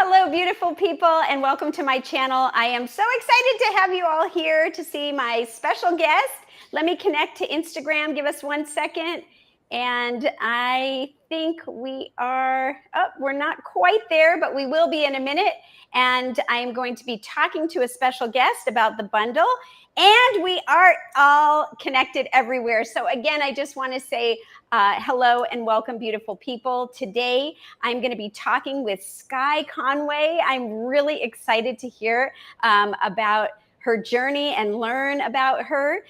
Hello, beautiful people, and welcome to my channel. I am so excited to have you all here to see my special guest. Let me connect to Instagram. Give us 1 second. And I think we are, we're not quite there, but we will be in a minute. And I am going to be talking to a special guest about the bundle. And we are all connected everywhere. So again, I just want to say hello and welcome, beautiful people. Today, I'm going to be talking with Skye Conway. I'm really excited to hear about her journey and learn about her.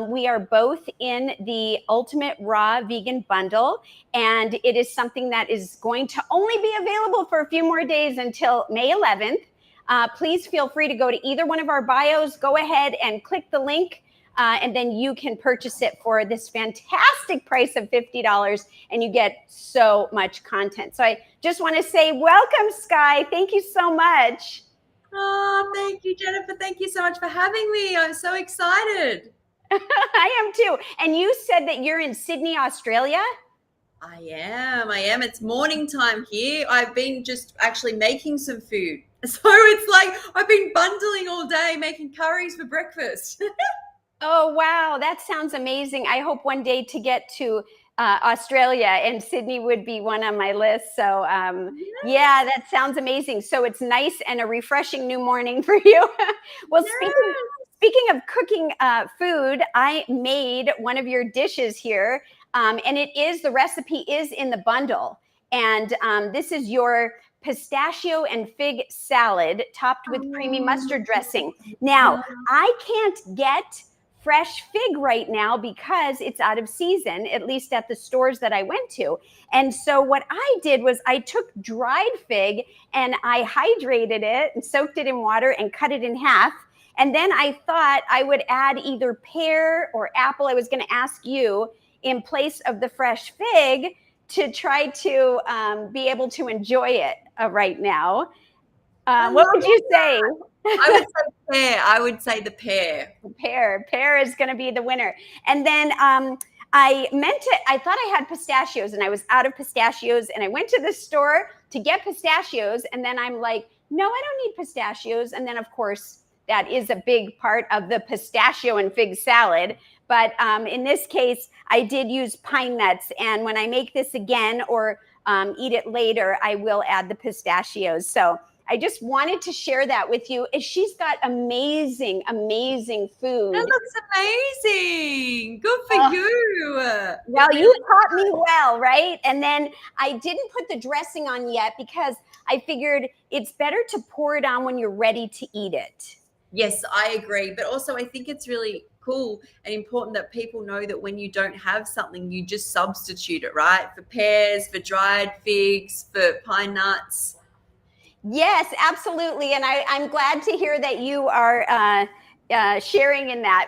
We are both in the Ultimate Raw Vegan Bundle, and it is something that is going to only be available for a few more days until May 11th. Please feel free to go to either one of our bios. Go ahead and click the link. And then you can purchase it for this fantastic price of $50, and you get so much content. So I just want to say welcome, Skye. Thank you so much. Oh, thank you, Jennifer. Thank you so much for having me. I'm so excited. I am too. And you said that you're in Sydney, Australia? I am. It's morning time here. I've been just actually making some food. So it's like I've been bundling all day, making curries for breakfast. Oh, wow. That sounds amazing. I hope one day to get to Australia, and Sydney would be one on my list. So, yeah, that sounds amazing. So it's nice and a refreshing new morning for you. Well, speaking of cooking food, I made one of your dishes here, and the recipe is in the bundle. And this is your pistachio and fig salad topped with creamy mustard dressing. Now, I can't get fresh fig right now because it's out of season, at least at the stores that I went to. And so what I did was I took dried fig and I hydrated it and soaked it in water and cut it in half. And then I thought I would add either pear or apple. I was going to ask you in place of the fresh fig to try to be able to enjoy it right now. What would you say? I would say pear. I would say the pear. Pear is going to be the winner. And then I thought I had pistachios and I was out of pistachios, and I went to the store to get pistachios. And then I'm like, no, I don't need pistachios. And then of course, that is a big part of the pistachio and fig salad. But in this case, I did use pine nuts. And when I make this again or eat it later, I will add the pistachios. So I just wanted to share that with you. She's got amazing, amazing food. That looks amazing. Good for you. Well, you taught me well, right? And then I didn't put the dressing on yet because I figured it's better to pour it on when you're ready to eat it. Yes, I agree. But also I think it's really cool and important that people know that when you don't have something, you just substitute it, right? For pears, for dried figs, for pine nuts. Yes, absolutely. And I'm glad to hear that you are sharing in that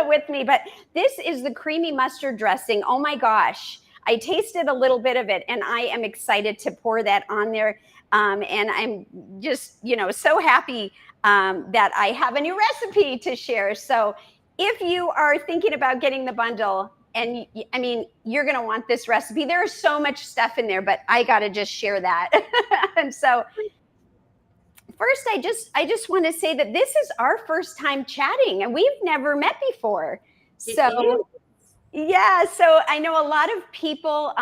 with me. But this is the creamy mustard dressing. Oh my gosh. I tasted a little bit of it, and I am excited to pour that on there. And I'm just, so happy that I have a new recipe to share. So if you are thinking about getting the bundle, and I mean, you're going to want this recipe. There's so much stuff in there, but I got to just share that. And so first, I just want to say that this is our first time chatting, and we've never met before. So yeah, so I know a lot of people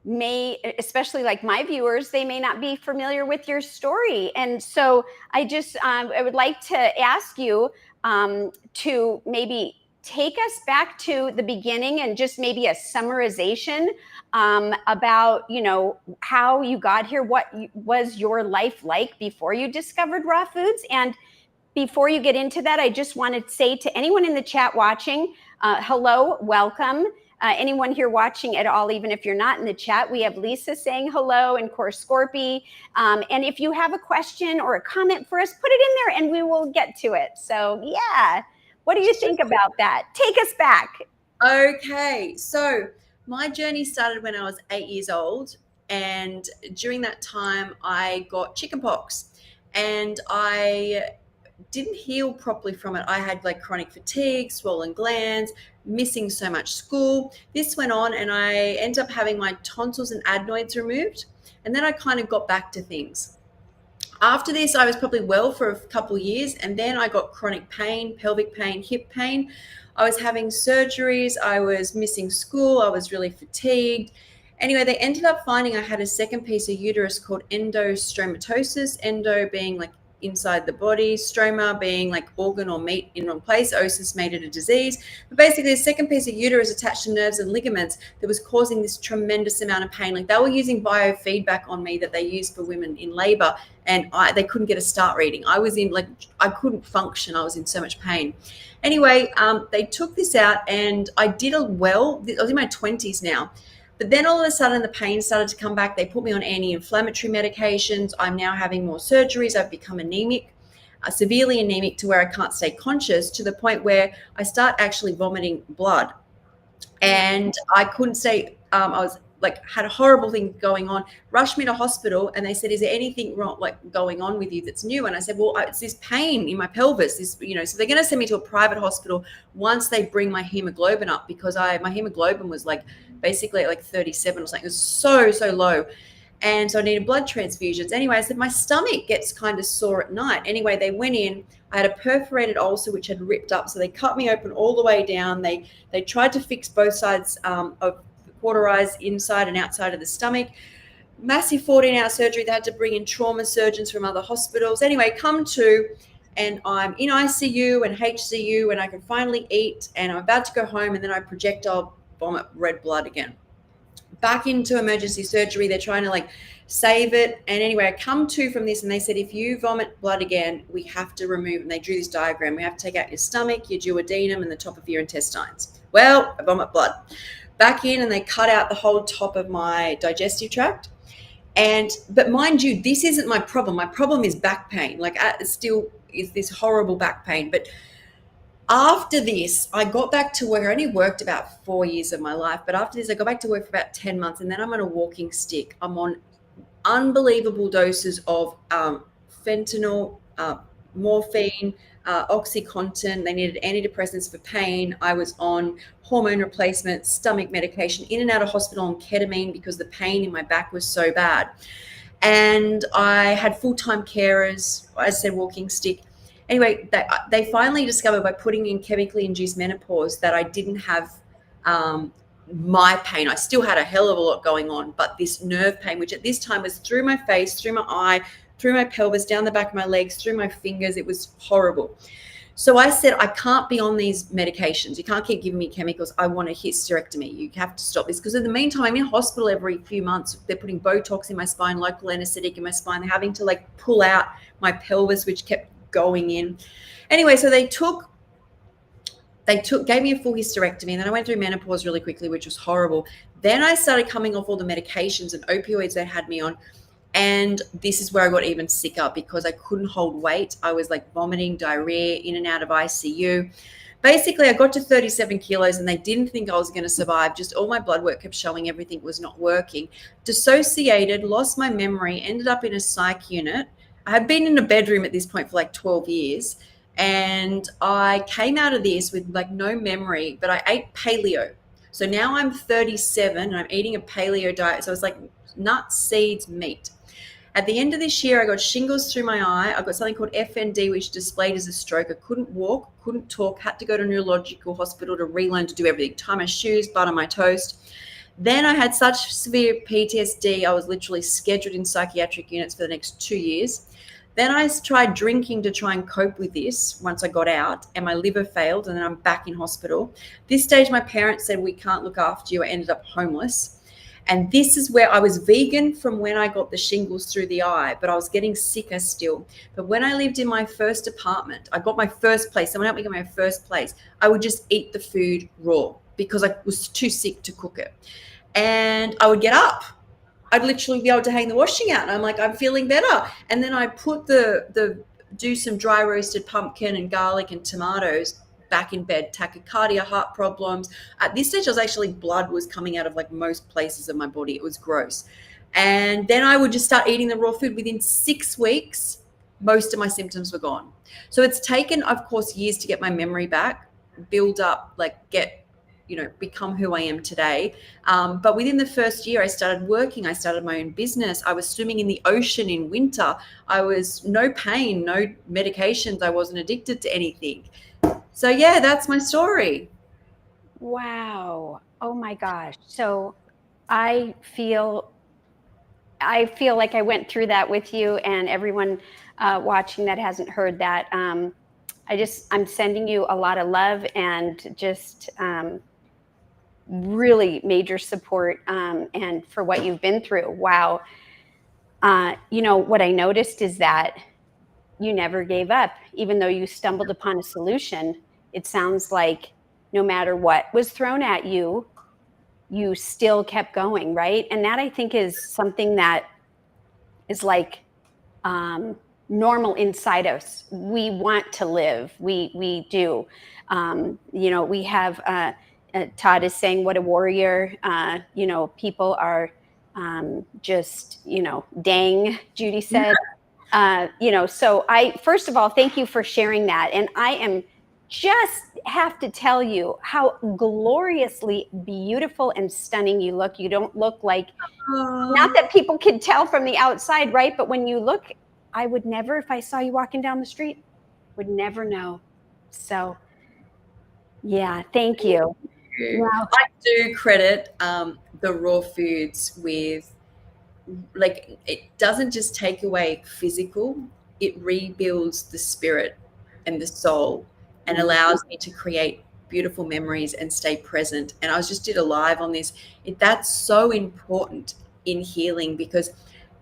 may, especially like my viewers, they may not be familiar with your story. And so I would like to ask you to maybe take us back to the beginning and just maybe a summarization about, how you got here, what was your life like before you discovered raw foods. And before you get into that, I just want to say to anyone in the chat watching, hello, welcome. Anyone here watching at all, even if you're not in the chat, we have Lisa saying hello, and of course Scorpy. And if you have a question or a comment for us, put it in there and we will get to it. So yeah, what do you think about that? Take us back. Okay, so my journey started when I was 8 years old, and during that time I got chickenpox, and I didn't heal properly from it. I had like chronic fatigue, swollen glands, missing so much school. This went on, and I ended up having my tonsils and adenoids removed, and then I kind of got back to things. After this, I was probably well for a couple of years, and then I got chronic pain, pelvic pain, hip pain. I was having surgeries. I was missing school. I was really fatigued. Anyway, they ended up finding I had a second piece of uterus called endostromatosis, endo being like inside the body, stroma being like organ or meat in wrong place, osis made it a disease. But basically, a second piece of uterus attached to nerves and ligaments that was causing this tremendous amount of pain. Like they were using biofeedback on me that they use for women in labor, and they couldn't get a start reading. I was in like, I couldn't function. I was in so much pain. Anyway, they took this out and I did well. I was in my 20s now. But then all of a sudden the pain started to come back. They put me on anti-inflammatory medications. I'm now having more surgeries. I've become anemic, severely anemic to where I can't stay conscious, to the point where I start actually vomiting blood. And I couldn't stay, I was like, had a horrible thing going on, rushed me to hospital, and they said, is there anything wrong, like going on with you that's new? And I said, well, it's this pain in my pelvis, this, so they're going to send me to a private hospital once they bring my hemoglobin up, because my hemoglobin was like basically like 37 or something. It was so low. And so I needed blood transfusions. Anyway, I said, my stomach gets kind of sore at night. Anyway, they went in. I had a perforated ulcer which had ripped up. So they cut me open all the way down. They tried to fix both sides of the cauterize inside and outside of the stomach. Massive 14-hour surgery. They had to bring in trauma surgeons from other hospitals. Anyway, come to, and I'm in ICU and HCU, and I can finally eat, and I'm about to go home, and then I projectile vomit red blood again. Back into emergency surgery. They're trying to like save it. And anyway, I come to from this, and they said, if you vomit blood again, we have to remove, and they drew this diagram. We have to take out your stomach, your duodenum, and the top of your intestines. Well, I vomit blood. Back in, and they cut out the whole top of my digestive tract. But mind you, this isn't my problem. My problem is back pain. Like it still is this horrible back pain. But after this, I got back to work. I only worked about 4 years of my life, but after this, I got back to work for about 10 months, and then I'm on a walking stick. I'm on unbelievable doses of fentanyl, morphine, OxyContin. They needed antidepressants for pain. I was on hormone replacement, stomach medication, in and out of hospital on ketamine because the pain in my back was so bad. And I had full-time carers, I said walking stick. Anyway, they finally discovered by putting in chemically induced menopause that I didn't have my pain. I still had a hell of a lot going on, but this nerve pain, which at this time was through my face, through my eye, through my pelvis, down the back of my legs, through my fingers, it was horrible. So I said, I can't be on these medications. You can't keep giving me chemicals. I want a hysterectomy. You have to stop this. Because in the meantime, I'm in hospital every few months. They're putting Botox in my spine, local anesthetic in my spine. They're having to like pull out my pelvis, which kept going in. Anyway, so they gave me a full hysterectomy, and then I went through menopause really quickly, which was horrible. Then I started coming off all the medications and opioids they had me on. And this is where I got even sicker because I couldn't hold weight. I was like vomiting, diarrhea, in and out of ICU. Basically, I got to 37 kilos and they didn't think I was going to survive. Just all my blood work kept showing everything was not working. Dissociated, lost my memory, ended up in a psych unit. I had been in a bedroom at this point for like 12 years. And I came out of this with like no memory, but I ate paleo. So now I'm 37 and I'm eating a paleo diet. So it's like nuts, seeds, meat. At the end of this year, I got shingles through my eye. I got something called FND, which displayed as a stroke. I couldn't walk, couldn't talk, had to go to a neurological hospital to relearn to do everything, tie my shoes, butter my toast. Then I had such severe PTSD, I was literally scheduled in psychiatric units for the next 2 years. Then I tried drinking to try and cope with this once I got out, and my liver failed, and then I'm back in hospital. This stage, my parents said, we can't look after you. I ended up homeless. And this is where I was vegan from when I got the shingles through the eye, but I was getting sicker still. But when I lived in my first apartment, I got my first place. Someone helped me get my first place. I would just eat the food raw because I was too sick to cook it. And I would get up. I'd literally be able to hang the washing out. And I'm like, I'm feeling better. And then I put do some dry roasted pumpkin and garlic and tomatoes back in bed, tachycardia, heart problems. At this stage, blood was coming out of like most places of my body. It was gross. And then I would just start eating the raw food. Within 6 weeks, most of my symptoms were gone. So it's taken, of course, years to get my memory back, build up, like get become who I am today. But within the first year, I started working. I started my own business. I was swimming in the ocean in winter. I was no pain, no medications. I wasn't addicted to anything. So yeah, that's my story. Wow. Oh my gosh. So I feel I feel like I went through that with you, and everyone watching that hasn't heard that. I'm sending you a lot of love and just really major support, and for what you've been through. Wow. What I noticed is that you never gave up, even though you stumbled upon a solution. It sounds like no matter what was thrown at you, you still kept going, right? And that, I think, is something that is like um, normal inside us. We want to live. We do. We have Todd is saying, "What a warrior!" People are just dang. Judy said. So I first of all thank you for sharing that, and I am just have to tell you how gloriously beautiful and stunning you look. You don't look like, not that people can tell from the outside, right? But when you look, I would never, if I saw you walking down the street, would never know. So, yeah, thank you. Wow. I do credit the raw foods with, like, it doesn't just take away physical, it rebuilds the spirit and the soul and allows me to create beautiful memories and stay present. And I was just did a live on this. That's so important in healing, because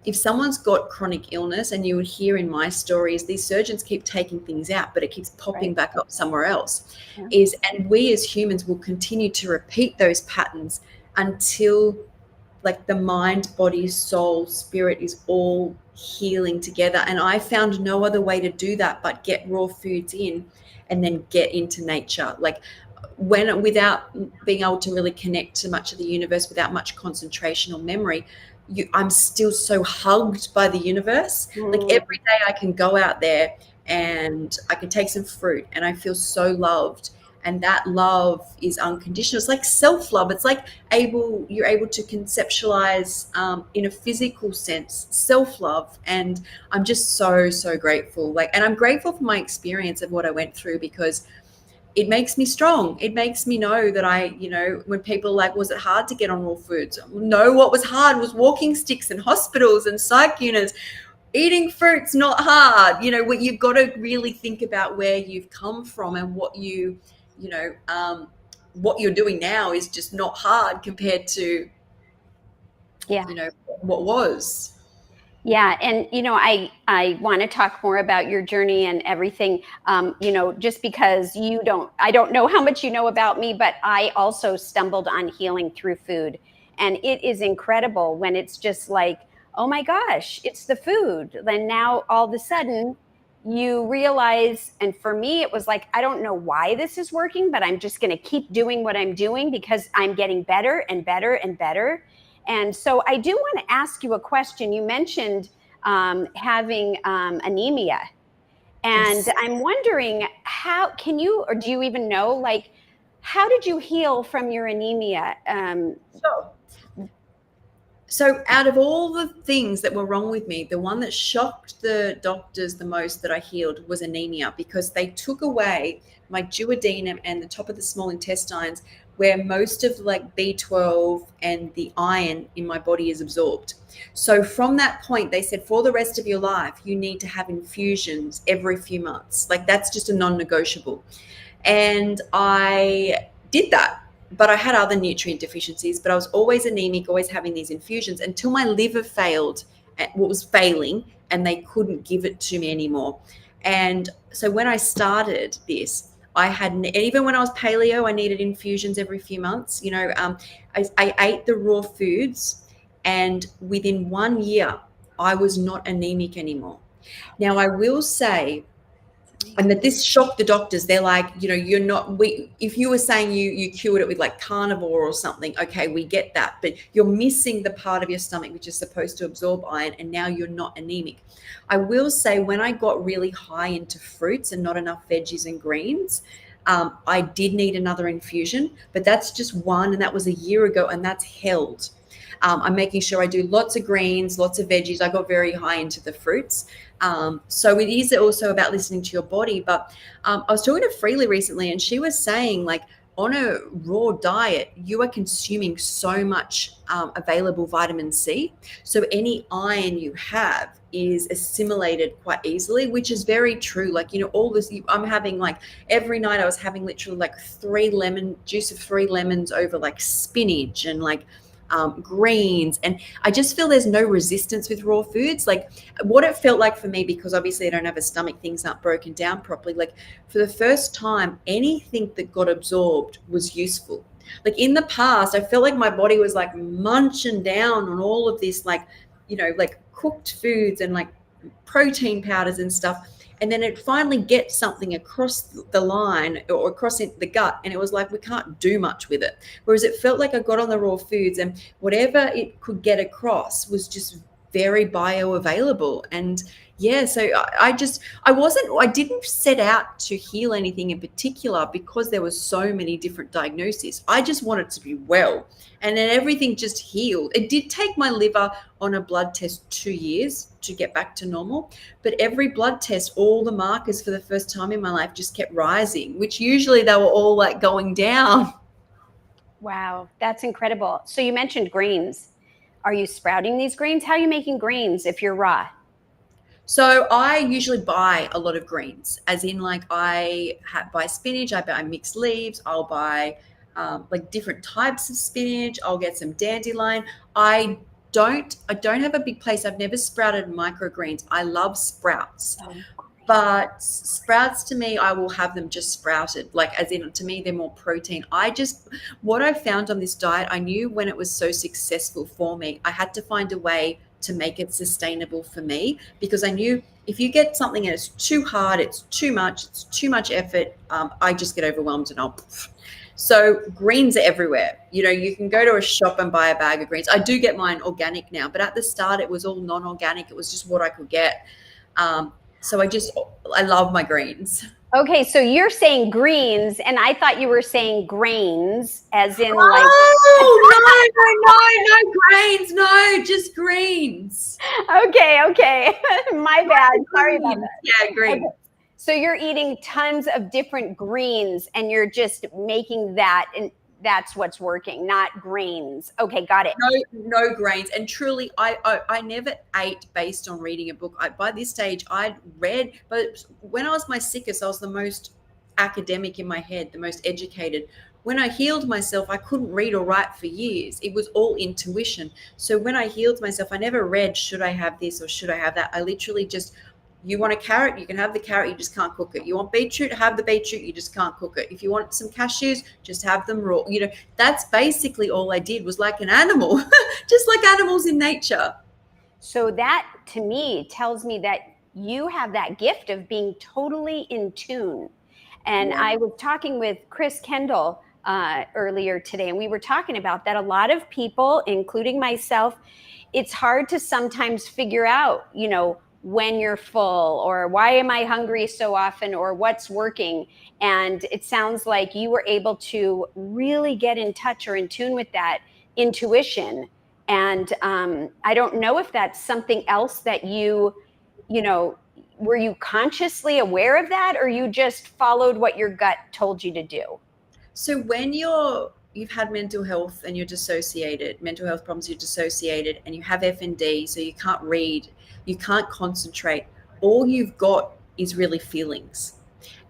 if someone's got chronic illness, and you would hear in my stories, these surgeons keep taking things out, but it keeps popping Right. back up somewhere else. Yeah. And we as humans will continue to repeat those patterns until, like, the mind, body, soul, spirit is all healing together. And I found no other way to do that but get raw foods in and then get into nature. Like, without being able to really connect to much of the universe, without much concentration or memory, I'm still so hugged by the universe. Like, Mm. every day I can go out there and I can take some fruit and I feel so loved. And that love is unconditional. It's like self-love. It's like you're able to conceptualize in a physical sense self-love. And I'm just so, so grateful. And I'm grateful for my experience of what I went through, because it makes me strong. It makes me know that when people are like, was it hard to get on raw foods? No, what was hard was walking sticks and hospitals and psych units. Eating fruit's not hard. What you've got to really think about where you've come from, and what what you're doing now is just not hard compared to, Yeah. what was. Yeah, and I want to talk more about your journey and everything. Just because I don't know how much you know about me, but I also stumbled on healing through food, and it is incredible when it's just like, oh my gosh, it's the food. Then now all of a sudden you realize, and for me it was like, I don't know why this is working, but I'm just going to keep doing what I'm doing because I'm getting better and better and better. And so I do want to ask you a question. You mentioned having anemia. And Yes. I'm wondering, how can you, or do you even know, like, how did you heal from your anemia? Sure. So out of all the things that were wrong with me, the one that shocked the doctors the most that I healed was anemia, because they took away my duodenum and the top of the small intestines, where most of B12 and the iron in my body is absorbed. So from that point, they said, for the rest of your life, you need to have infusions every few months. Like, that's just a non-negotiable. And I did that. But I had other nutrient deficiencies, but I was always anemic, always having these infusions, until my liver failed, what was failing, and they couldn't give it to me anymore. And so when I started this, even when I was paleo, I needed infusions every few months. I ate the raw foods, and within 1 year, I was not anemic anymore. Now, I will say, and that this shocked the doctors. They're like, you're not, if you were saying you cured it with like carnivore or something, okay, we get that, but you're missing the part of your stomach which is supposed to absorb iron, and now you're not anemic. I will say, when I got really high into fruits and not enough veggies and greens, I did need another infusion, but that's just one, and that was a year ago, and that's held. I'm making sure I do lots of greens, lots of veggies. I got very high into the fruits. So it is also about listening to your body. But I was talking to Freely recently, and she was saying, like, on a raw diet, you are consuming so much available vitamin C. So any iron you have is assimilated quite easily, which is very true. Like, all this, I'm having, like, every night I was having literally like juice of 3 lemons over like spinach and like greens. And I just feel there's no resistance with raw foods. Like, what it felt like for me, because obviously I don't have a stomach, things aren't broken down properly. Like, for the first time, anything that got absorbed was useful. Like, in the past, I felt like my body was like munching down on all of this, like, like cooked foods and like protein powders and stuff. And then it finally gets something across the line or across the gut, and it was like, we can't do much with it. Whereas it felt like I got on the raw foods, and whatever it could get across was just very bioavailable. And yeah, so I didn't set out to heal anything in particular, because there was so many different diagnoses. I just wanted to be well, and then everything just healed. It did take my liver on a blood test 2 years to get back to normal, but every blood test, all the markers for the first time in my life just kept rising, which usually they were all like going down. Wow, that's incredible. So you mentioned greens. Are you sprouting these greens? How are you making greens if you're raw? So I usually buy a lot of greens, as in, like, buy spinach, I buy mixed leaves, I'll buy like different types of spinach. I'll get some dandelion. I don't have a big place. I've never sprouted microgreens. I love sprouts. Oh, But sprouts, to me, I will have them just sprouted. Like, as in, to me, they're more protein. What I found on this diet, I knew when it was so successful for me, I had to find a way to make it sustainable for me, because I knew if you get something and it's too hard, it's too much effort, I just get overwhelmed and I'll. So greens are everywhere. You can go to a shop and buy a bag of greens. I do get mine organic now, but at the start it was all non-organic. It was just what I could get. So I love my greens. okay, so you're saying greens, and I thought you were saying grains, as in like. Oh, no, grains. No, just greens. Okay. My bad. Sorry about that. Yeah, greens. Okay. So you're eating tons of different greens, and you're just making that, and that's what's working, not grains. Okay, got it. No grains. And truly, I never ate based on reading a book. By this stage, I'd read, but when I was my sickest, I was the most academic in my head, the most educated. When I healed myself, I couldn't read or write for years. It was all intuition. So when I healed myself, I never read, should I have this or should I have that? I literally just, you want a carrot, you can have the carrot, you just can't cook it. You want beetroot, have the beetroot, you just can't cook it. If you want some cashews, just have them raw. That's basically all I did, was like an animal, just like animals in nature. So that, to me, tells me that you have that gift of being totally in tune. And Yeah. I was talking with Chris Kendall earlier today, and we were talking about that. A lot of people, including myself, it's hard to sometimes figure out, when you're full, or why am I hungry so often, or what's working. And it sounds like you were able to really get in touch or in tune with that intuition. And I don't know if that's something else that were you consciously aware of that, or you just followed what your gut told you to do? So when you've had mental health and you're dissociated, mental health problems, you're dissociated, and you have FND, so you can't read, you can't concentrate, all you've got is really feelings.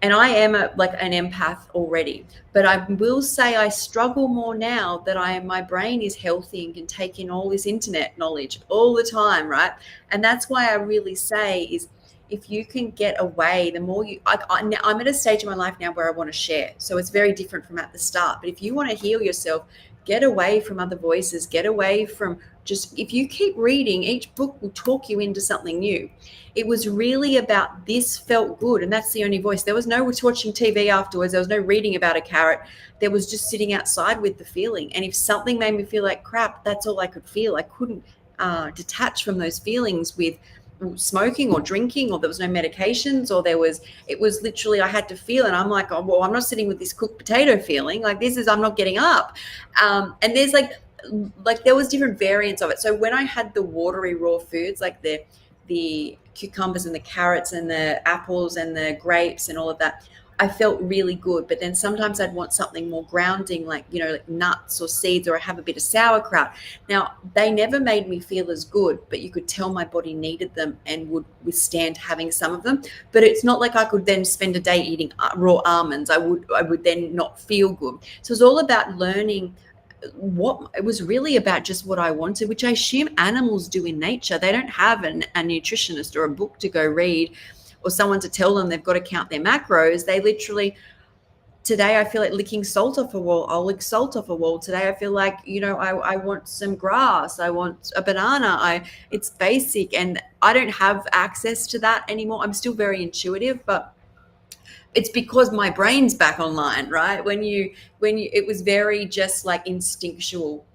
And I am like an empath already, but I will say I struggle more now that my brain is healthy and can take in all this internet knowledge all the time, right? And that's why I really say is, if you can get away, the more I'm at a stage in my life now where I want to share. So it's very different from at the start. But if you want to heal yourself, get away from other voices, get away from if you keep reading, each book will talk you into something new. It was really about, this felt good, and that's the only voice. There was no watching TV afterwards. There was no reading about a carrot. There was just sitting outside with the feeling. And if something made me feel like crap, that's all I could feel. I couldn't detach from those feelings with smoking or drinking, or there was no medications, or it was literally I had to feel, and I'm like, oh well, I'm not sitting with this cooked potato feeling, like this is, I'm not getting up. And there's like there was different variants of it. So when I had the watery raw foods, like the cucumbers and the carrots and the apples and the grapes and all of that, I felt really good. But then sometimes I'd want something more grounding, like, like nuts or seeds, or I have a bit of sauerkraut. Now, they never made me feel as good, but you could tell my body needed them and would withstand having some of them. But it's not like I could then spend a day eating raw almonds. I would then not feel good. So it's all about learning what it was really about, just what I wanted, which I assume animals do in nature. They don't have a nutritionist or a book to go read, or someone to tell them they've got to count their macros. They literally, today I feel like licking salt off a wall, I'll lick salt off a wall. Today I feel like, I want some grass, I want a banana. It's basic, and I don't have access to that anymore. I'm still very intuitive, but it's because my brain's back online, right? It was very just like instinctual.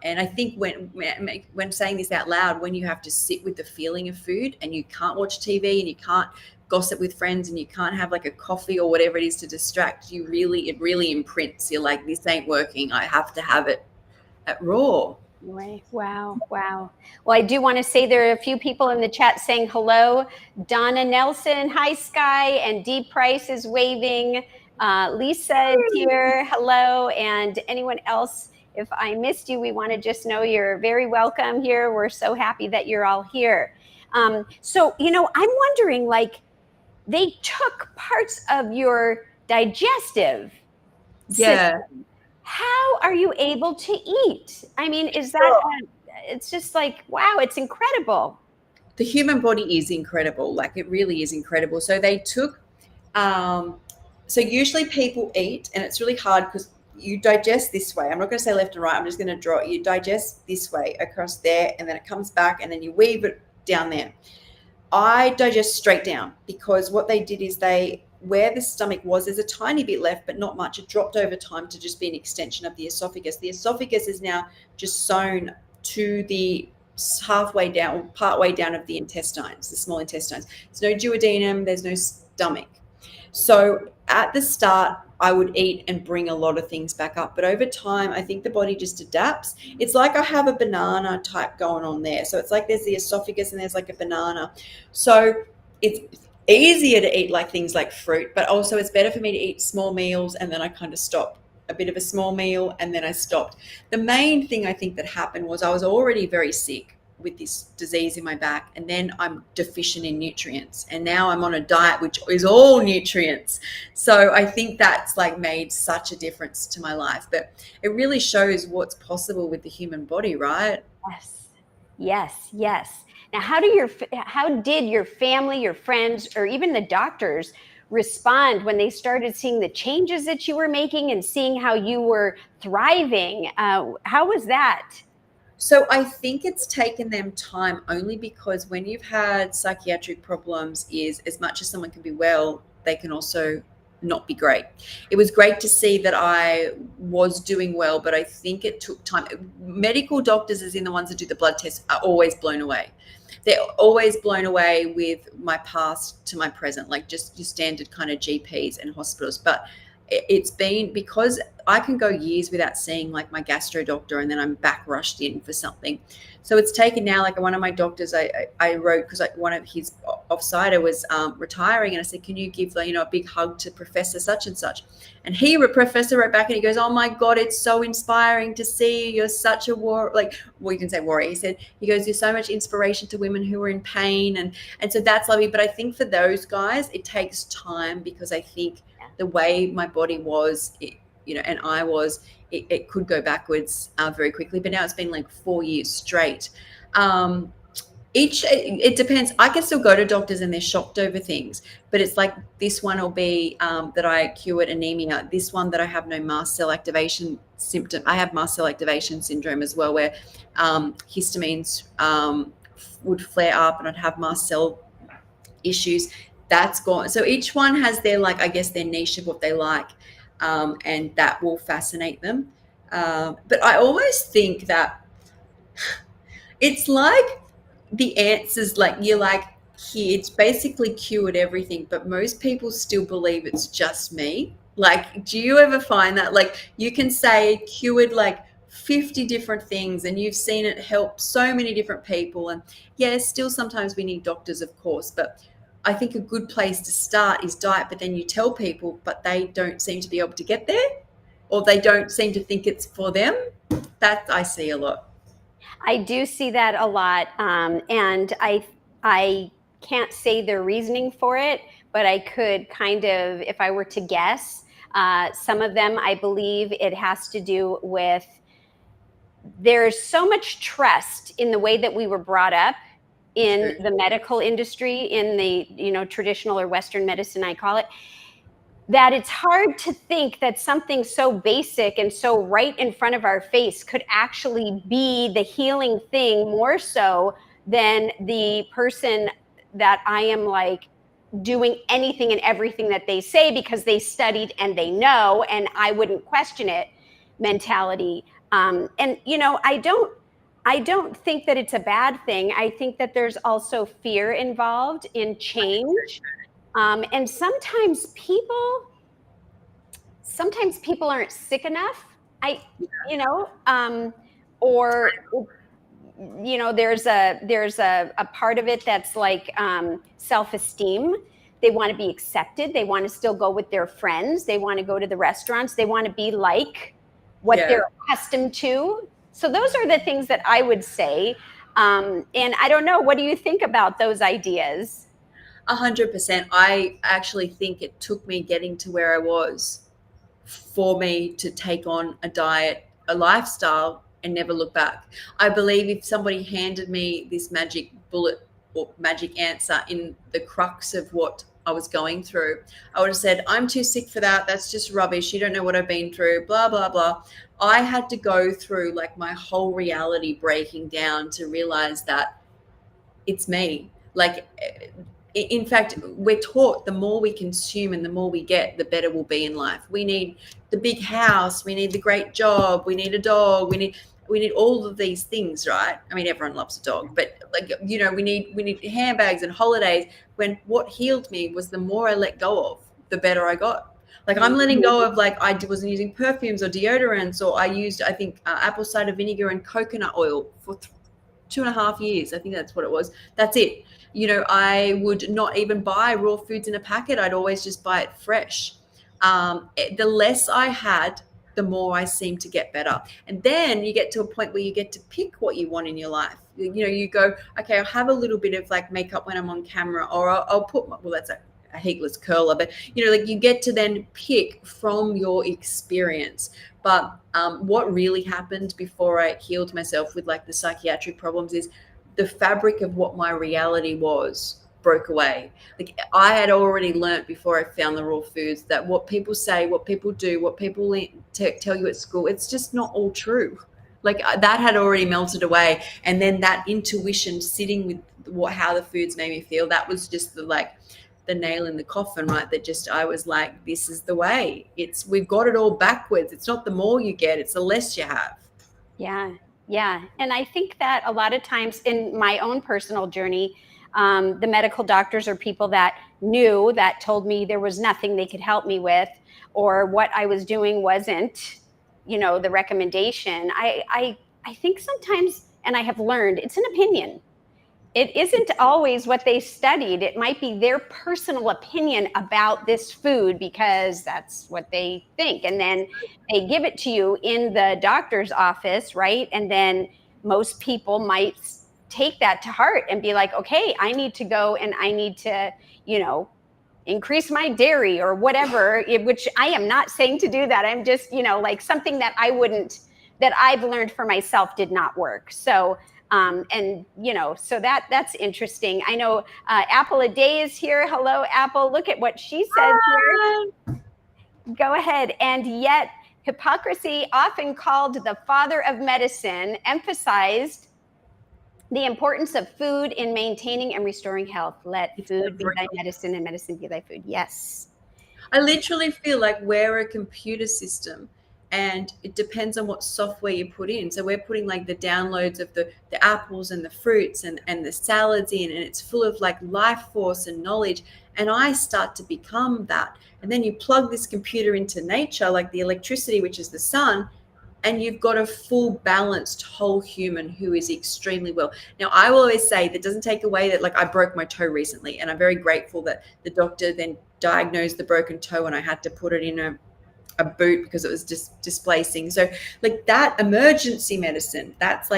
And I think when saying this out loud, when you have to sit with the feeling of food, and you can't watch TV, and you can't gossip with friends, and you can't have like a coffee or whatever it is to distract you, it really imprints. You're like, this ain't working. I have to have it at raw. Right. Wow. Wow. Well, I do want to say there are a few people in the chat saying hello. Donna Nelson, hi, Skye, and Dee Price is waving. Lisa is here, hello, and anyone else, if I missed you, we want to just know you're very welcome here. We're so happy that you're all here. So, I'm wondering, like, they took parts of your digestive system. How are you able to eat? I mean, is that, it's just like, wow, it's incredible. The human body is incredible. Like, it really is incredible. So they took, so usually people eat, and it's really hard because you digest this way. I'm not going to say left and right. I'm just going to draw it. You digest this way across there, and then it comes back, and then you weave it down there. I digest straight down, because what they did is where the stomach was, there's a tiny bit left, but not much. It dropped over time to just be an extension of the esophagus. The esophagus is now just sewn to the halfway down, partway down of the intestines, the small intestines. There's no duodenum, there's no stomach. So at the start, I would eat and bring a lot of things back up. But over time, I think the body just adapts. It's like I have a banana type going on there. So it's like there's the esophagus and there's like a banana. So it's easier to eat like things like fruit, but also it's better for me to eat small meals, and then I kind of stop. A bit of a small meal, and then I stopped. The main thing I think that happened was I was already very sick with this disease in my back, and then I'm deficient in nutrients, and now I'm on a diet which is all nutrients. So I think that's like made such a difference to my life. But it really shows what's possible with the human body, right? Yes. Now, how did your family, your friends, or even the doctors respond when they started seeing the changes that you were making and seeing how you were thriving? How was that? So I think it's taken them time, only because when you've had psychiatric problems, is as much as someone can be well, they can also not be great. It was great to see that I was doing well, but I think it took time. Medical doctors, as in the ones that do the blood tests, are always blown away. They're always blown away with my past to my present, like just your standard kind of GPs and hospitals. But it's been, because I can go years without seeing like my gastro doctor, and then I'm back rushed in for something. So it's taken now, like one of my doctors, I wrote, because like one of his offsider was retiring, and I said, can you give a big hug to Professor such and such? And Professor wrote back, and he goes, oh my God, it's so inspiring to see you. You're such a you can say warrior. He goes, you're so much inspiration to women who are in pain. And so that's lovely. But I think for those guys, it takes time, because I think the way my body was, and I was, it could go backwards very quickly. But now it's been like 4 years straight. It depends. I can still go to doctors and they're shocked over things, but it's like this one will be that I cured anemia. This one that I have no mast cell activation symptom. I have mast cell activation syndrome as well, where histamines would flare up and I'd have mast cell issues. That's gone. So each one has their, like, I guess, their niche of what they like, and that will fascinate them. But I almost think that it's like the answers, like you're like, here, it's basically cured everything, but most people still believe it's just me. Like, do you ever find that? Like, you can say it cured like 50 different things and you've seen it help so many different people. And yeah, still sometimes we need doctors, of course, but I think a good place to start is diet. But then you tell people, but they don't seem to be able to get there, or they don't seem to think it's for them. That I see a lot. I do see that a lot, and I can't say the reasoning for it, but I could kind of, if I were to guess, some of them I believe it has to do with there's so much trust in the way that we were brought up in True. the medical industry, in the traditional or Western medicine, I call it, that it's hard to think that something so basic and so right in front of our face could actually be the healing thing, more so than the person that I am like doing anything and everything that they say because they studied and they know and I wouldn't question it mentality. And I don't think that it's a bad thing. I think that there's also fear involved in change. And sometimes people aren't sick enough. I, you know, or there's a part of it that's like self-esteem. They want to be accepted. They want to still go with their friends. They want to go to the restaurants. They want to be like what Yeah. they're accustomed to. So those are the things that I would say. And I don't know. What do you think about those ideas? 100%. I actually think it took me getting to where I was for me to take on a diet, a lifestyle, and never look back. I believe if somebody handed me this magic bullet or magic answer in the crux of what I was going through, I would have said, I'm too sick for that. That's just rubbish. You don't know what I've been through, blah, blah, blah. I had to go through like my whole reality breaking down to realize that it's me. Like, in fact, we're taught the more we consume and the more we get, the better we'll be in life. We need the big house, we need the great job, we need a dog, we need all of these things, right? I mean, everyone loves a dog, but like, we need handbags and holidays. When what healed me was the more I let go of, the better I got. Like, I'm letting go of, like, wasn't using perfumes or deodorants, or I used, I think, apple cider vinegar and coconut oil for 2.5 years. I think that's what it was. That's it. I would not even buy raw foods in a packet. I'd always just buy it fresh. The less I had, the more I seemed to get better. And then you get to a point where you get to pick what you want in your life. You go, okay, I'll have a little bit of like makeup when I'm on camera, or I'll put well, that's a heatless curler, but like you get to then pick from your experience. But what really happened before I healed myself with like the psychiatric problems is the fabric of what my reality was broke away. Like, I had already learnt before I found the raw foods that what people say, what people do, what people tell you at school, it's just not all true. Like, that had already melted away, and then that intuition sitting with how the foods made me feel, that was just the nail in the coffin, right? That just, I was like, this is the way. We've got it all backwards. It's not the more you get, it's the less you have. Yeah, yeah. And I think that a lot of times in my own personal journey, the medical doctors are people that knew, that told me there was nothing they could help me with, or what I was doing wasn't, the recommendation. I think sometimes, and I have learned, it's an opinion. It isn't always what they studied. It might be their personal opinion about this food because that's what they think. And then they give it to you in the doctor's office, right? And then most people might take that to heart and be like, okay, I need to go and I need to, increase my dairy or whatever, which I am not saying to do that. I'm just, like something that that I've learned for myself did not work. So, and so that's interesting. I know Apple a Day is here. Hello, Apple. Look at what she says here. Go ahead. And yet, hypocrisy, often called the father of medicine, emphasized the importance of food in maintaining and restoring health. Let food be thy medicine and medicine be thy food. Yes. I literally feel like we're a computer system, and it depends on what software you put in. So we're putting like the downloads of the apples and the fruits and the salads in, and it's full of like life force and knowledge. And I start to become that. And then you plug this computer into nature, like the electricity, which is the sun, and you've got a full balanced whole human who is extremely well. Now, I will always say that doesn't take away that, like, I broke my toe recently, and I'm very grateful that the doctor then diagnosed the broken toe and I had to put it in a boot because it was just displacing. So like that emergency medicine, that's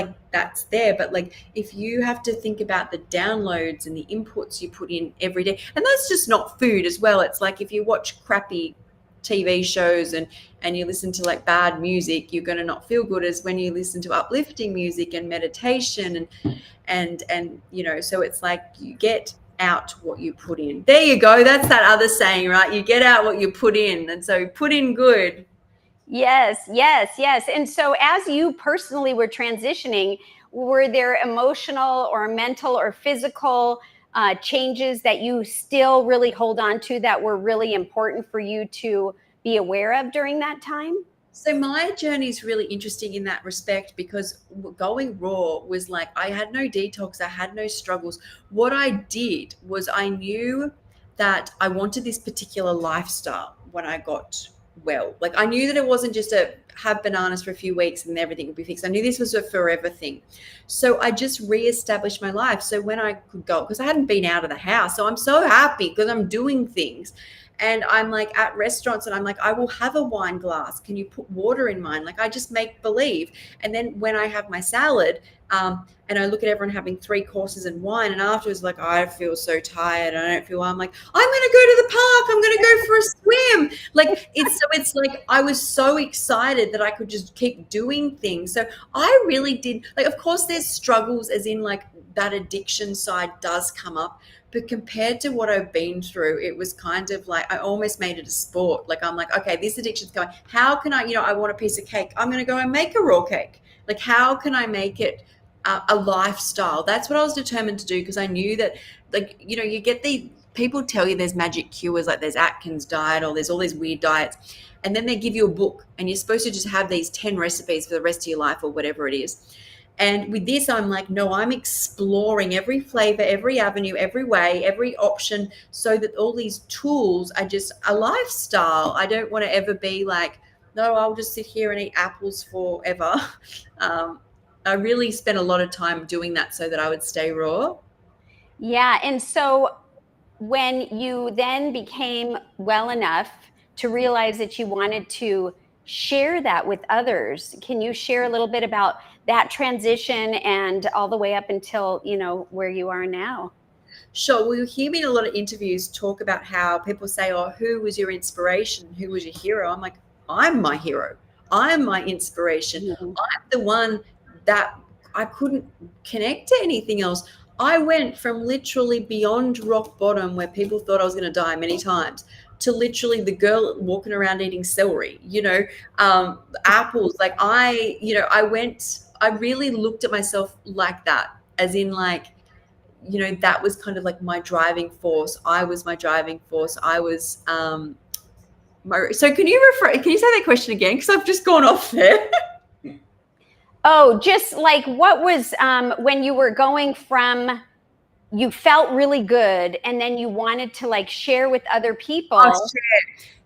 there. But like if you have to think about the downloads and the inputs you put in every day, and that's just not food as well. It's like if you watch crappy TV shows and you listen to like bad music, you're going to not feel good as when you listen to uplifting music and meditation and you know, so it's like you get out what you put in. There you go. That's that other saying, right? You get out what you put in. And so put in good. Yes, yes, yes. And so as you personally were transitioning, were there emotional or mental or physical changes that you still really hold on to that were really important for you to be aware of during that time? So my journey is really interesting in that respect because going raw was like I had no detox, I had no struggles. What I did was I knew that I wanted this particular lifestyle when I got well. Like I knew that it wasn't just a have bananas for a few weeks and everything would be fixed. I knew this was a forever thing. So I just reestablished my life. So when I could go, because I hadn't been out of the house. So I'm so happy because I'm doing things. And I'm like at restaurants and I'm like, I will have a wine glass. Can you put water in mine? Like I just make believe. And then when I have my salad, and I look at everyone having 3 courses and wine, and afterwards, like, I feel so tired. I don't feel well. I'm like, I'm going to go to the park. I'm going to go for a swim. Like it's like I was so excited that I could just keep doing things. So I really did. Like, of course, there's struggles, as in like that addiction side does come up. But compared to what I've been through, it was kind of like I almost made it a sport. Like I'm like, okay, this addiction's going. How can I, I want a piece of cake. I'm going to go and make a raw cake. Like, how can I make it a lifestyle? That's what I was determined to do because I knew that, like, you get the people tell you there's magic cures, like there's Atkins diet or there's all these weird diets. And then they give you a book and you're supposed to just have these 10 recipes for the rest of your life or whatever it is. And with this, I'm like, no, I'm exploring every flavor, every avenue, every way, every option, so that all these tools are just a lifestyle. I don't want to ever be like, no, I'll just sit here and eat apples forever. I really spent a lot of time doing that so that I would stay raw. Yeah. And so when you then became well enough to realize that you wanted to share that with others, can you share a little bit about that transition and all the way up until, where you are now? Sure. Well, you hear me in a lot of interviews talk about how people say, oh, who was your inspiration? Who was your hero? I'm like, I'm my hero. I'm my inspiration. Mm-hmm. I'm the one that I couldn't connect to anything else. I went from literally beyond rock bottom where people thought I was going to die many times to literally the girl walking around eating celery, apples. Like I really looked at myself like that, as in like, that was kind of like my driving force. I was my driving force. I was, so can you say that question again? Because I've just gone off there. Oh, just like what was when you were going from, you felt really good and then you wanted to like share with other people. Oh,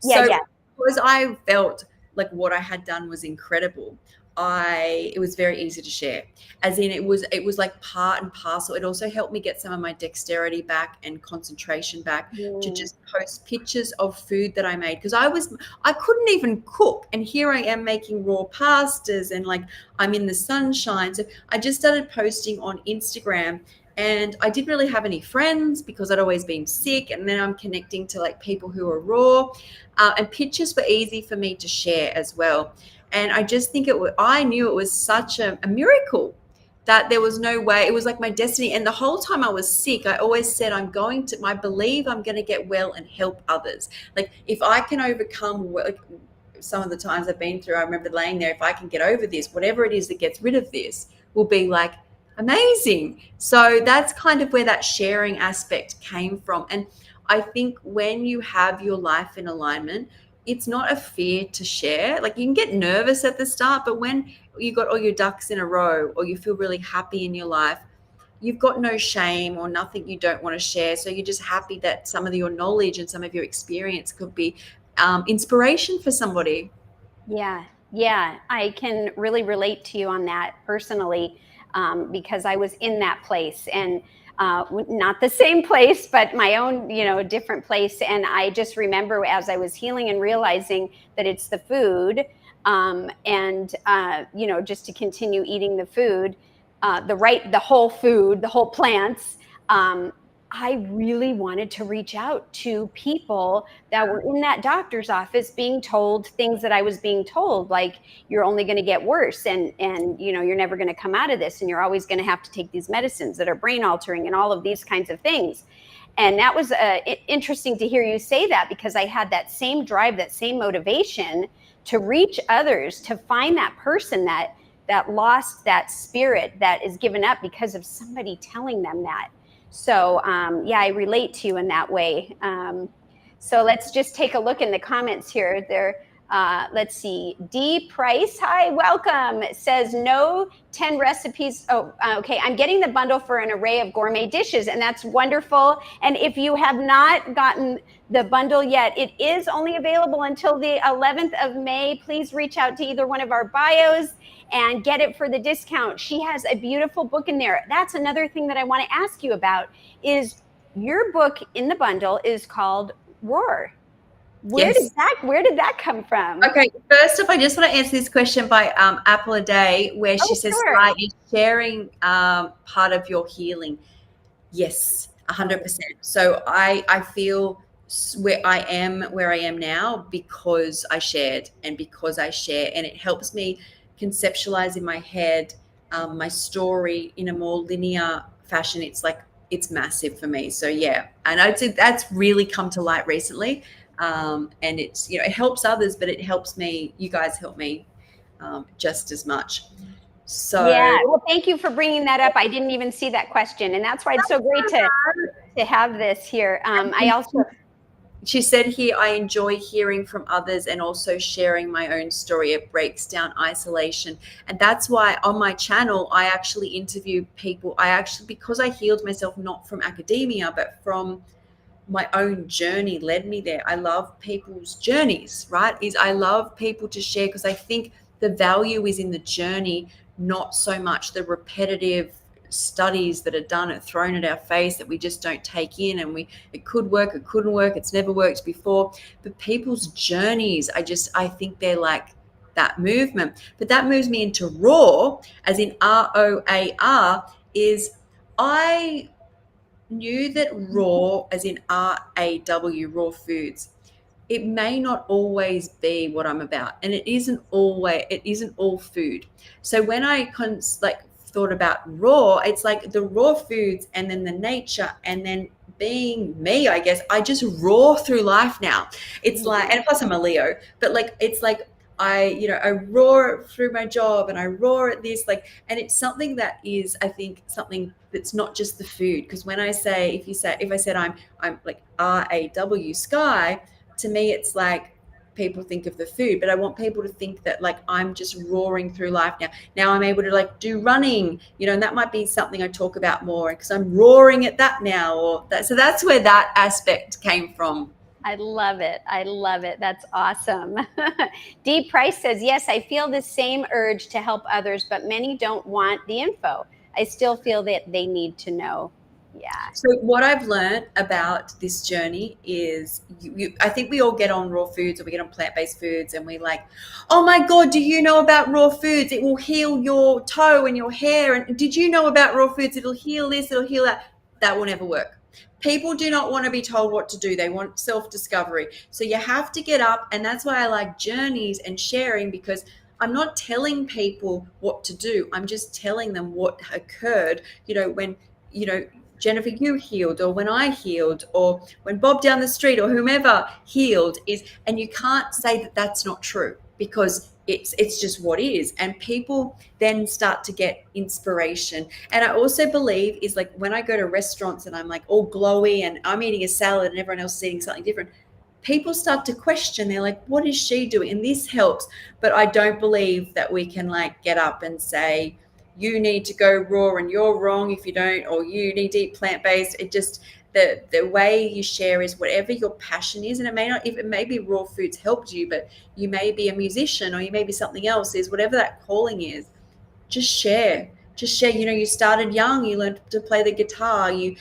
yeah, so because I felt like what I had done was incredible, it was very easy to share. As in it was like part and parcel. It also helped me get some of my dexterity back and concentration back to just post pictures of food that I made, because I couldn't even cook, and here I am making raw pastas and like I'm in the sunshine. So I just started posting on Instagram. And I didn't really have any friends because I'd always been sick. And then I'm connecting to like people who are raw, and pictures were easy for me to share as well. And I just think I knew it was such a miracle that there was no way. It was like my destiny. And the whole time I was sick, I always said, I believe I'm going to get well and help others. Like if I can overcome, like some of the times I've been through, I remember laying there, if I can get over this, whatever it is that gets rid of this will be like amazing. So that's kind of where that sharing aspect came from. And I think when you have your life in alignment, it's not a fear to share. Like, you can get nervous at the start, but when you got all your ducks in a row, or you feel really happy in your life, you've got no shame or nothing you don't want to share. So you're just happy that some of your knowledge and some of your experience could be inspiration for somebody. Yeah, yeah, I can really relate to you on that personally, because I was in that place, and not the same place, but my own, different place. And I just remember as I was healing and realizing that it's the food, and just to continue eating the food, the whole food, the whole plants. Um, I really wanted to reach out to people that were in that doctor's office being told things that I was being told, like, you're only going to get worse, and you're never going to come out of this, and you're always going to have to take these medicines that are brain altering and all of these kinds of things. And that was interesting to hear you say that, because I had that same drive, that same motivation to reach others, to find that person that lost that spirit, that is given up because of somebody telling them that. So yeah, I relate to you in that way. So let's just take a look in the comments here. Let's see. D Price, hi, welcome. It says no 10 recipes. Oh, okay. I'm getting the bundle for an array of gourmet dishes, and that's wonderful. And if you have not gotten the bundle yet, it is only available until the 11th of May. Please reach out to either one of our bios and get it for the discount. She has a beautiful book in there. That's another thing that I want to ask you about, is your book in the bundle is called Roar. Where Yes. did that come from? Okay, first off, I just want to answer this question by Apple a Day, where she Oh, says, sure. Skye, is sharing part of your healing? Yes, Oh, 100%. So I feel where I am now because I shared, and because I share, and it helps me conceptualize in my head my story in a more linear fashion. It's massive for me. So yeah, and I'd say that's really come to light recently. And it's, it helps others, but it helps me. You guys help me just as much. yeah. So Well, thank you for bringing that up. I didn't even see that question, and that's why it's so great to have this here. I also she said here, I enjoy hearing from others and also sharing my own story. It breaks down isolation. And that's why on my channel, I actually interview people. Because I healed myself, not from academia, but from my own journey led me there. I love people's journeys, right? I love people to share, because I think the value is in the journey, not so much the repetitive studies that are done and thrown at our face that we just don't take in, and it could work, it couldn't work, it's never worked before. But people's journeys, I think they're like that movement. But that moves me into raw, as in ROAR, is I knew that raw, as in RAW, raw foods, it may not always be what I'm about, and it isn't all food. So when I thought about raw, it's like the raw foods, and then the nature, and then being me, I guess. I just raw through life now. It's like, and plus I'm a Leo, but like, it's like I roar through my job, and I roar at this, like, and it's something that is, I think, something that's not just the food. Because when if I said I'm like RAW Skye, to me it's like people think of the food, but I want people to think that, like, I'm just roaring through life now. I'm able to, like, do running, and that might be something I talk about more, because I'm roaring at that now, or that. So that's where that aspect came from. I love it. I love it. That's awesome. D Price says, yes, I feel the same urge to help others, but many don't want the info. I still feel that they need to know. Yeah. So what I've learned about this journey is, I think we all get on raw foods, or we get on plant-based foods, and we like, oh my God, do you know about raw foods? It will heal your toe and your hair. And did you know about raw foods? It'll heal this, it'll heal that. That will never work. People do not want to be told what to do. They want self-discovery. So you have to get up, and that's why I like journeys and sharing, because I'm not telling people what to do. I'm just telling them what occurred, when, Jennifer, you healed, or when I healed, or when Bob down the street, or whomever healed, and you can't say that that's not true, because it's just what is. And people then start to get inspiration. And I also believe is, like, when I go to restaurants and I'm like all glowy and I'm eating a salad and everyone else is eating something different, people start to question. They're like, what is she doing? And this helps. But I don't believe that we can like get up and say, you need to go raw and you're wrong if you don't, or you need to eat plant-based. It just, the way you share is whatever your passion is. And it may not, if it may be raw foods helped you, but you may be a musician or you may be something else, is whatever that calling is, just share. Just share. You know, you started young, you learned to play the guitar, you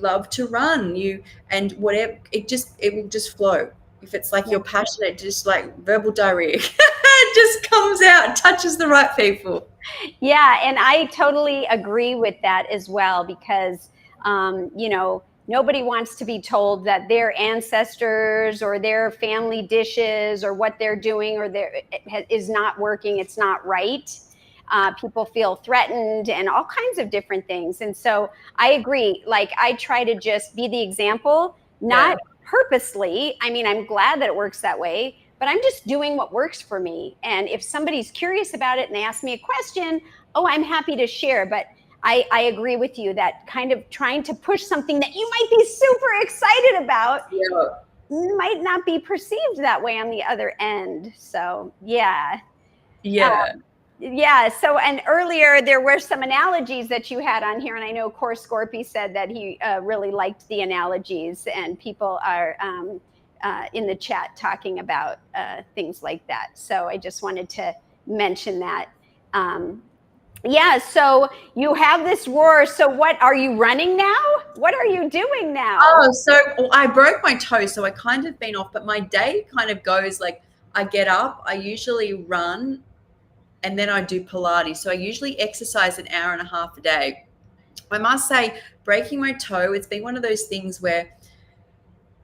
love to run, and whatever, it will just flow. If it's like you're passionate, just like verbal diarrhea, it just comes out and touches the right people. Yeah, and I totally agree with that as well, because nobody wants to be told that their ancestors or their family dishes or what they're doing or is not working. It's not right. People feel threatened and all kinds of different things. And so I agree. Like, I try to just be the example, not purposely. I mean, I'm glad that it works that way, but I'm just doing what works for me. And if somebody's curious about it and they ask me a question, I'm happy to share. But I agree with you that kind of trying to push something that you might be super excited about might not be perceived that way on the other end. So, yeah. Yeah. So, and earlier there were some analogies that you had on here, and I know Core Scorpy said that he really liked the analogies, and people are in the chat talking about things like that. So I just wanted to mention that. So you have this roar. So what are you running now? What are you doing now? So I broke my toe, so I kind of been off, but my day kind of goes like, I get up, I usually run, and then I do Pilates. So I usually exercise an hour and a half a day. I must say, breaking my toe, it's been one of those things where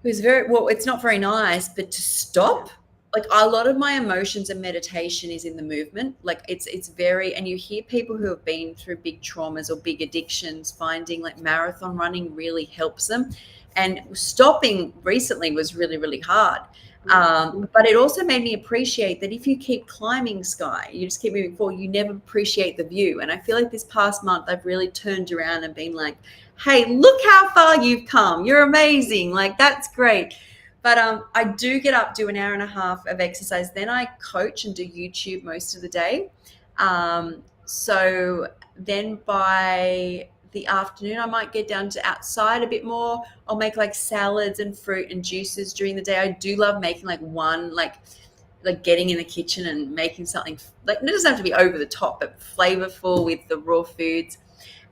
it was it's not very nice, but to stop, like, a lot of my emotions and meditation is in the movement. Like, it's very, and you hear people who have been through big traumas or big addictions finding like marathon running really helps them. And stopping recently was really, really hard. But it also made me appreciate that if you keep climbing, Skye, you just keep moving forward, you never appreciate the view. And I feel like this past month, I've really turned around and been like, hey, look how far you've come. You're amazing. Like, that's great. But I do get up, do an hour and a half of exercise. Then I coach and do YouTube most of the day. So then by the afternoon, I might get down to outside a bit more. I'll make like salads and fruit and juices during the day. I do love making like getting in the kitchen and making something, like, it doesn't have to be over the top, but flavorful with the raw foods.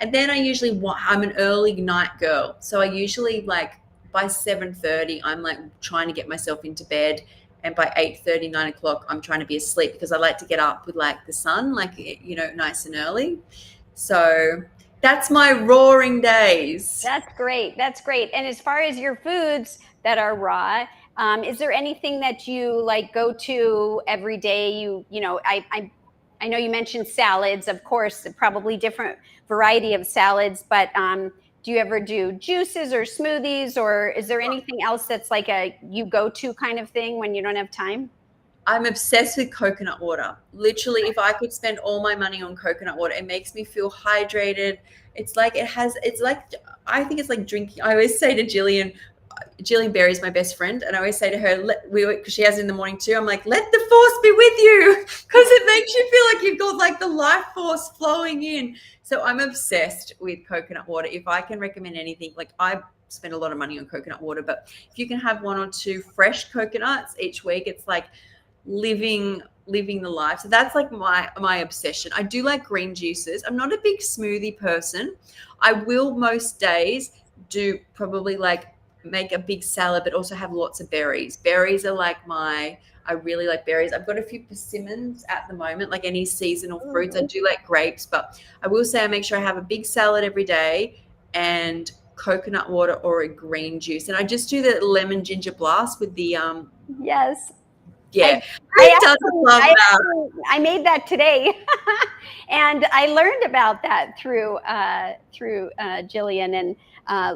And then I'm an early night girl. So I usually, like, by 7:30, I'm like trying to get myself into bed. And by 8:30, 9 o'clock, I'm trying to be asleep, because I like to get up with like the sun, like, nice and early. So that's my roaring days. That's great. That's great. And as far as your foods that are raw, is there anything that you like go to every day? I know you mentioned salads, of course, probably different variety of salads, but do you ever do juices or smoothies, or is there anything else that's like you go to kind of thing when you don't have time? I'm obsessed with coconut water. Literally, if I could spend all my money on coconut water, it makes me feel hydrated. I think it's like drinking. I always say to Jillian Berry's my best friend, and I always say to her, because she has it in the morning too, I'm like, let the force be with you, because it makes you feel like you've got like the life force flowing in. So I'm obsessed with coconut water. If I can recommend anything, like, I spend a lot of money on coconut water, but if you can have 1 or 2 fresh coconuts each week, it's like living the life. So that's like my obsession. I do like green juices. I'm not a big smoothie person. I will most days do probably like make a big salad, but also have lots of berries. Berries are like I really like berries. I've got a few persimmons at the moment, like any seasonal fruits. I do like grapes, but I will say I make sure I have a big salad every day and coconut water or a green juice. And I just do the lemon ginger blast with the Yes. Yeah, I made that today, and I learned about that through Jillian and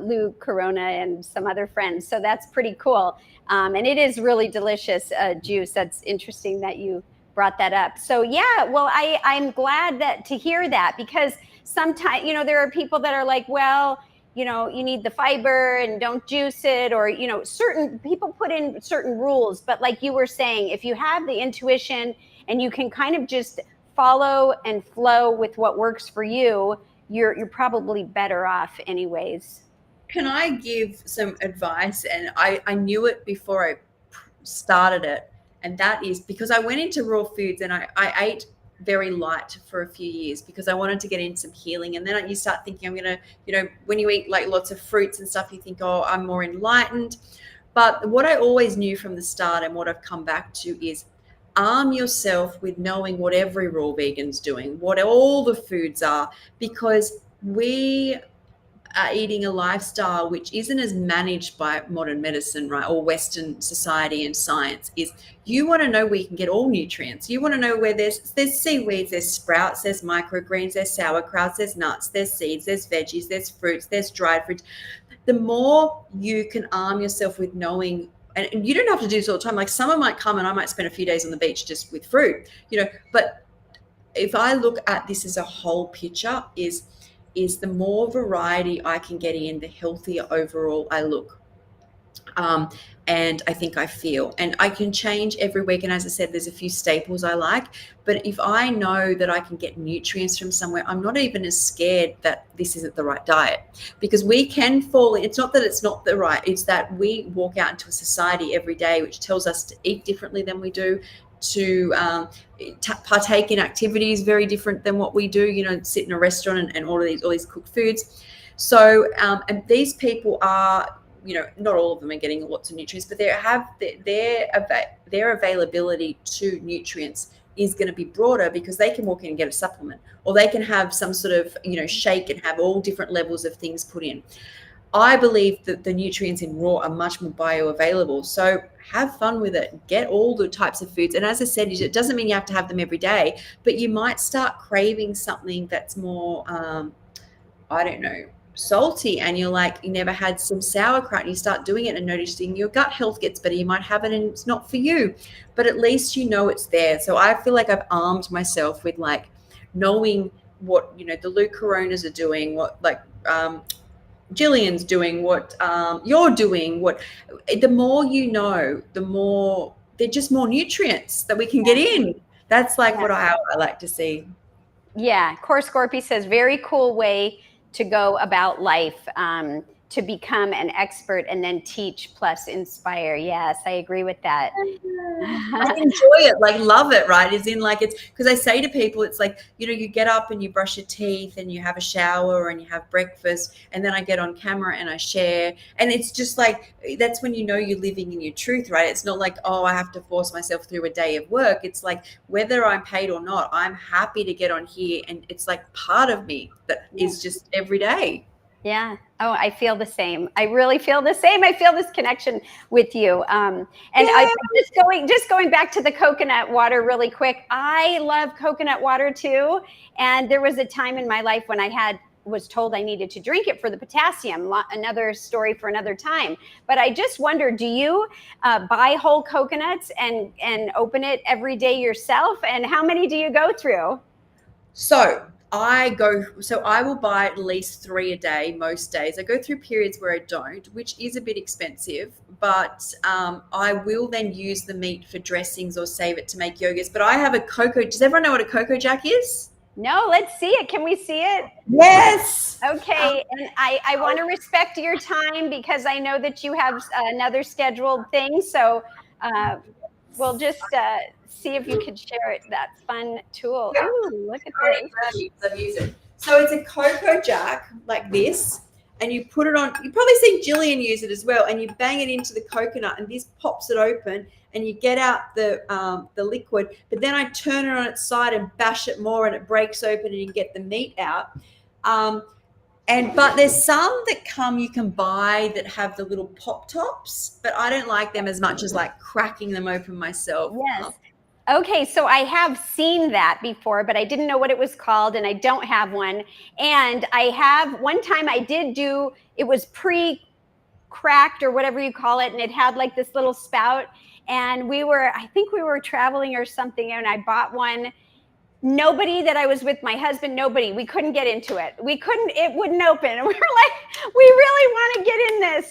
Lou Corona and some other friends. So that's pretty cool, and it is really delicious juice. That's interesting that you brought that up. So yeah, well, I'm glad to hear that, because sometimes there are people that are like, well, you need the fiber and don't juice it, or, certain people put in certain rules. But like you were saying, if you have the intuition and you can kind of just follow and flow with what works for you, you're probably better off anyways. Can I give some advice? And I knew it before I started it. And that is because I went into raw foods and I ate very light for a few years because I wanted to get in some healing. And then you start thinking, I'm going to, when you eat like lots of fruits and stuff, you think, oh, I'm more enlightened. But what I always knew from the start and what I've come back to is arm yourself with knowing what every raw vegan's doing, what all the foods are, because we are eating a lifestyle which isn't as managed by modern medicine, right, or Western society and science. Is you want to know where you can get all nutrients. You want to know where there's seaweeds, there's sprouts, there's microgreens, there's sauerkrauts, there's nuts, there's seeds, there's veggies, there's fruits, there's dried fruits. The more you can arm yourself with knowing, and you don't have to do this all the time. Like summer might come and I might spend a few days on the beach just with fruit, but if I look at this as a whole picture, is the more variety I can get in, the healthier overall I look. And I think I feel, and I can change every week. And as I said, there's a few staples I like, but if I know that I can get nutrients from somewhere, I'm not even as scared that this isn't the right diet, because we can fall. It's not that it's not the right, it's that we walk out into a society every day which tells us to eat differently than we do, to partake in activities very different than what we do, sit in a restaurant and all these cooked foods. So and these people are, not all of them are getting lots of nutrients, but their availability to nutrients is going to be broader because they can walk in and get a supplement, or they can have some sort of shake and have all different levels of things put in. I believe that the nutrients in raw are much more bioavailable. So have fun with it. Get all the types of foods. And as I said, it doesn't mean you have to have them every day, but you might start craving something that's more, I don't know, salty, and you're like, you never had some sauerkraut, and you start doing it and noticing your gut health gets better. You might have it and it's not for you, but at least it's there. So I feel like I've armed myself with like knowing what, the Lou Coronas are doing, what like, Jillian's doing, what you're doing, what the more the more they're just more nutrients that we can get in. That's like what I like to see. Yeah, Core Scorpy says, very cool way to go about life, to become an expert and then teach plus inspire. Yes, I agree with that. I enjoy it, like love it, right? Is in like, it's because I say to people, it's like, you get up and you brush your teeth and you have a shower and you have breakfast, and then I get on camera and I share, and it's just like, that's when you're living in your truth, right? It's not like, oh, I have to force myself through a day of work. It's like, whether I'm paid or not, I'm happy to get on here, and it's like part of me that is just every day. Yeah. Oh, I feel the same. I really feel the same. I feel this connection with you. And I just going back to the coconut water really quick. I love coconut water too. And there was a time in my life when I was told I needed to drink it for the potassium. Another story for another time. But I just wonder, do you buy whole coconuts and open it every day yourself? And how many do you go through? So I will buy at least 3 a day most days. I go through periods where I don't, which is a bit expensive, but I will then use the meat for dressings or save it to make yogurts. But I have a cocoa. Does everyone know what a cocoa jack is? No, let's see it. Can we see it? Yes. Okay. And I want to respect your time because I know that you have another scheduled thing. So we'll just see if you could share that fun tool. Yeah. Ooh, look at this. I've used it. So it's a cocoa jack like this, and you put it on. You probably seen Jillian use it as well, and you bang it into the coconut, and this pops it open, and you get out the liquid. But then I turn it on its side and bash it more, and it breaks open, and you get the meat out. But there's some that you can buy that have the little pop tops, but I don't like them as much as like cracking them open myself. Yes. Okay, so I have seen that before, but I didn't know what it was called, and I don't have one. And one time I did do, it was pre-cracked or whatever you call it, and it had like this little spout. And I think we were traveling or something, and I bought one. Nobody that I was with, my husband, nobody, we couldn't get into it. It wouldn't open. And we were like, we really want to get in this.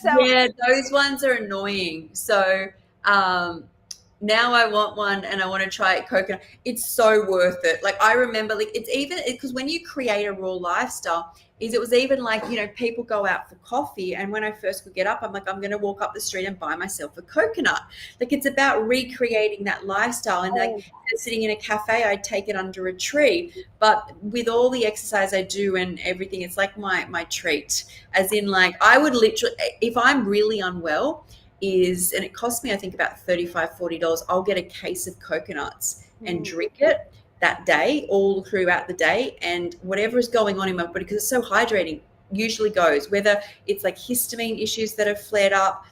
So Yeah, those ones are annoying. So now I want one and I want to try it coconut. It's so worth it. Like I remember, like it's even because when you create a raw lifestyle, it was even like, people go out for coffee, and when I first could get up, I'm like, I'm going to walk up the street and buy myself a coconut. Like it's about recreating that lifestyle, and like sitting in a cafe, I'd take it under a tree. But with all the exercise I do and everything, it's like my treat. As in, like I would literally, if I'm really unwell, and it costs me I think about $35-40, I'll get a case of coconuts and drink it that day, all throughout the day, and whatever is going on in my body, because it's so hydrating, usually goes, whether it's like histamine issues that have flared up,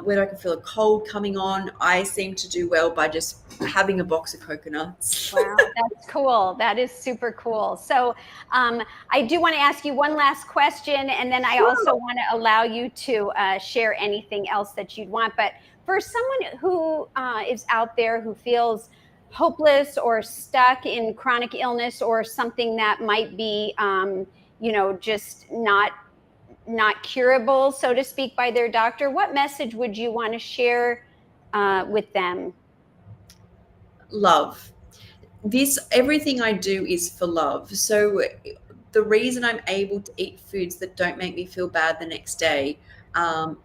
whether I can feel a cold coming on. I seem to do well by just having a box of coconuts. Wow, that's cool. That is super cool. So I do want to ask you one last question, and then I also want to allow you to share anything else that you'd want. But for someone who is out there who feels hopeless or stuck in chronic illness or something that might be, just not curable, so to speak, by their doctor, what message would you want to share with them? Love. Everything I do is for love. So the reason I'm able to eat foods that don't make me feel bad the next day,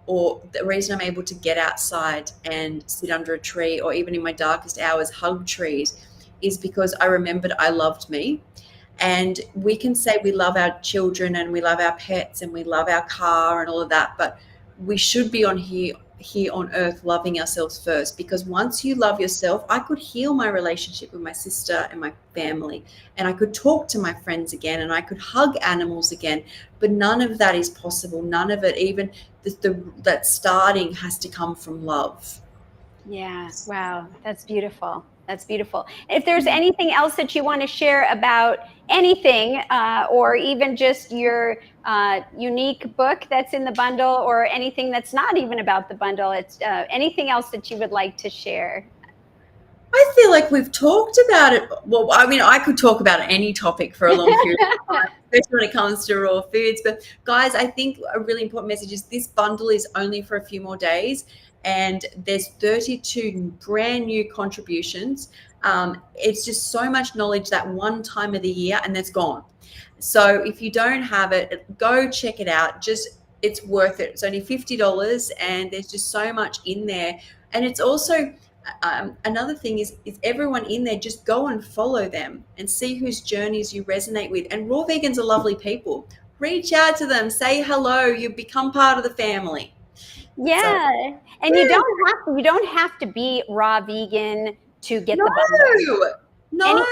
or the reason I'm able to get outside and sit under a tree, or even in my darkest hours hug trees, is because I remembered I loved me. And we can say we love our children and we love our pets and we love our car and all of that, but we should be here on earth loving ourselves first, because once you love yourself, I could heal my relationship with my sister and my family, and I could talk to my friends again, and I could hug animals again. But none of that is possible. None of it, even that starting, has to come from love. Yeah. Wow. That's beautiful. That's beautiful. If there's anything else that you want to share about anything, or even just your unique book that's in the bundle, or anything that's not even about the bundle, it's anything else that you would like to share. I feel like we've talked about it. Well, I mean, I could talk about any topic for a long period of time, especially when it comes to raw foods. But guys, I think a really important message is this bundle is only for a few more days, and there's 32 brand new contributions. It's just so much knowledge that one time of the year, and that's gone. So if you don't have it, go check it out. It's worth it. It's only $50, and there's just so much in there. And it's also another thing is everyone in there, just go and follow them and see whose journeys you resonate with. And raw vegans are lovely people. Reach out to them, say hello. You become part of the family. Yeah, So, and you don't have to be raw vegan to get the bundle. No.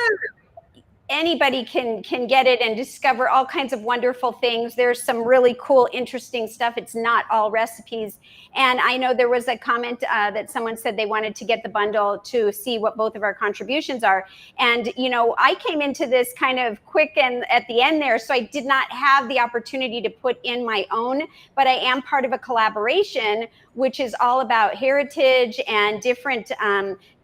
Anybody can get it and discover all kinds of wonderful things. There's some really cool, interesting stuff. It's not all recipes. And I know there was a comment that someone said they wanted to get the bundle to see what both of our contributions are. And, I came into this kind of quick and at the end there, so I did not have the opportunity to put in my own, but I am part of a collaboration, which is all about heritage and different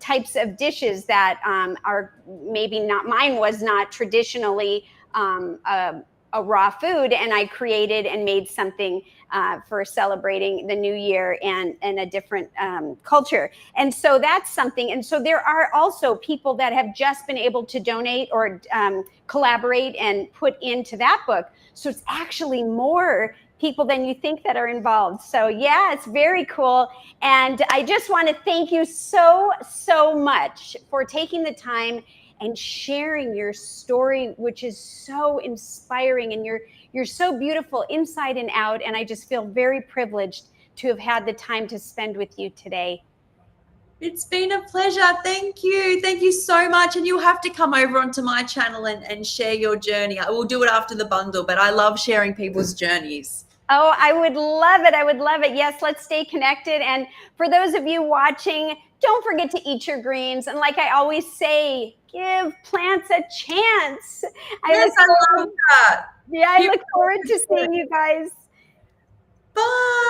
types of dishes that are maybe not, mine was not traditionally a raw food, and I created and made something for celebrating the new year and a different culture. And so that's something. And so there are also people that have just been able to donate or collaborate and put into that book. So it's actually more people than you think that are involved. So yeah, it's very cool. And I just want to thank you so much for taking the time and sharing your story, which is so inspiring, and you're so beautiful inside and out. And I just feel very privileged to have had the time to spend with you today. It's been a pleasure. Thank you. Thank you so much. And you'll have to come over onto my channel and share your journey. I will do it after the bundle, but I love sharing people's journeys. Oh, I would love it. I would love it. Yes, let's stay connected. And for those of you watching, don't forget to eat your greens. And like I always say, give plants a chance. Yes, I love that. Yeah, I look forward to seeing you guys. Bye.